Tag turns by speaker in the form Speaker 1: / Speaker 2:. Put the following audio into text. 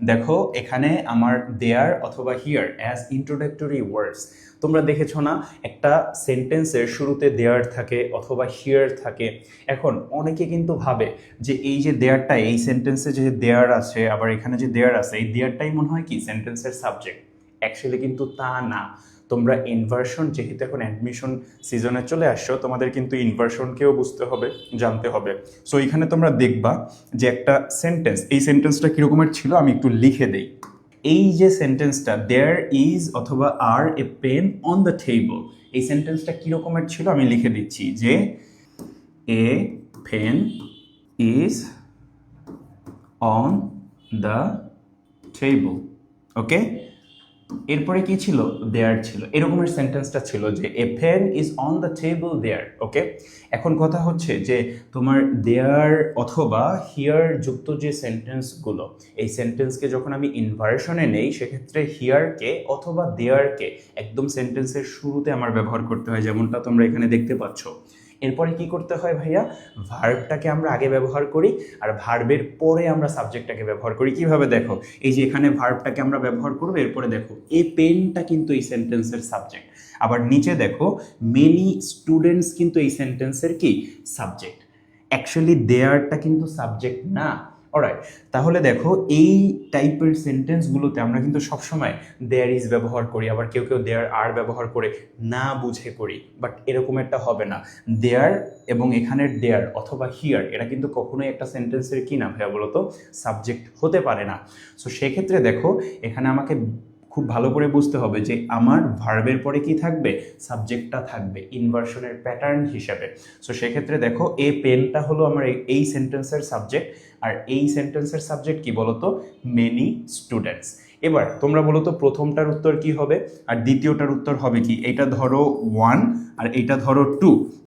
Speaker 1: দেখো এখানে আমার দেয়ার অথবা হিয়ার অ্যাজ ইন্ট্রোডাক্টরি ওয়ার্ডস, তোমরা দেখেছো না একটা সেন্টেন্সের শুরুতে দেয়ার থাকে অথবা হিয়ার থাকে। এখন অনেকে কিন্তু ভাবে যে এই যে দেয়ারটা, এই সেন্টেন্সে যে দেয়ার আছে আবার এখানে যে দেয়ার আছে, এই দেয়ারটাই মনে হয় কি সেন্টেন্সের সাবজেক্ট। অ্যাকচুয়ালি কিন্তু তা না। তোমরা ইনভার্সন, যেহেতু এখন অ্যাডমিশন সিজনে চলে আসছো, তোমাদের কিন্তু ইনভার্সনকেও বুঝতে হবে, জানতে হবে। সো এখানে তোমরা দেখবা যে একটা সেন্টেন্স, এই সেন্টেন্সটা কীরকমের ছিল আমি একটু লিখে দেই। এই যে সেন্টেন্সটা দেয়ার ইজ অথবা আর a pen on the table, এই সেন্টেন্সটা কীরকমের ছিল আমি লিখে দিচ্ছি যে a pen is on the table. Okay, এরপরে কি ছিল, দেয়ার ছিল, এরকমের সেন্টেন্সটা ছিল যে a pen is on the table there. Okay, এখন কথা হচ্ছে যে তোমার দেয়ার অথবা হিয়ার যুক্ত যে সেন্টেন্সগুলো, এই সেন্টেন্সকে যখন আমি ইনভার্সনে নেই সেক্ষেত্রে হিয়ারকে অথবা দেয়ারকে একদম সেন্টেন্সের শুরুতে আমার ব্যবহার করতে হয়, যেমনটা তোমরা এখানে দেখতে পাচ্ছ। এরপরে কি করতে হয় ভাইয়া, ভার্বটাকে আমরা আগে ব্যবহার করি আর ভার্বের পরে আমরা সাবজেক্টটাকে ব্যবহার করি। কিভাবে দেখো, এই যে এখানে ভার্বটাকে আমরা ব্যবহার করবো, এরপরে দেখো এই পেনটা কিন্তু এই সেন্টেন্সের সাবজেক্ট, আবার নিচে দেখো মেনি স্টুডেন্টস কিন্তু এই সেন্টেন্সের কি সাবজেক্ট। অ্যাকচুয়ালি দেয়ারটা কিন্তু সাবজেক্ট না। অলরাইট, তাহলে দেখো এই টাইপের সেন্টেন্সগুলোতে আমরা কিন্তু সবসময় দেয়ার ইজ ব্যবহার করি, আবার কেউ কেউ দেয়ার আর ব্যবহার করে না বুঝে করি, বাট এরকম একটা হবে না। দেয়ার এবং এখানের দেয়ার অথবা হিয়ার এটা কিন্তু কখনোই একটা সেন্টেন্সের কি না ভাইয়া বলতো, সাবজেক্ট হতে পারে না। সো সেক্ষেত্রে দেখো এখানে আমাকে খুব ভালো করে বুঝতে হবে যে আমার ভার্বের পরে কি থাকবে, সাবজেক্টটা থাকবে ইনভার্সনের প্যাটার্ন হিসেবে। সো সেক্ষেত্রে দেখো এ পেনটা হলো আমার এই সেন্টেন্সের সাবজেক্ট, আর এই সেন্টেন্সের সাবজেক্ট কি বলতো, মেনি স্টুডেন্টস। এবার তোমরা বলো তো প্রথমটার উত্তর কি হবে আর দ্বিতীয়টার উত্তর হবে কি। এটা ধরো 1 আর এটা ধরো 2,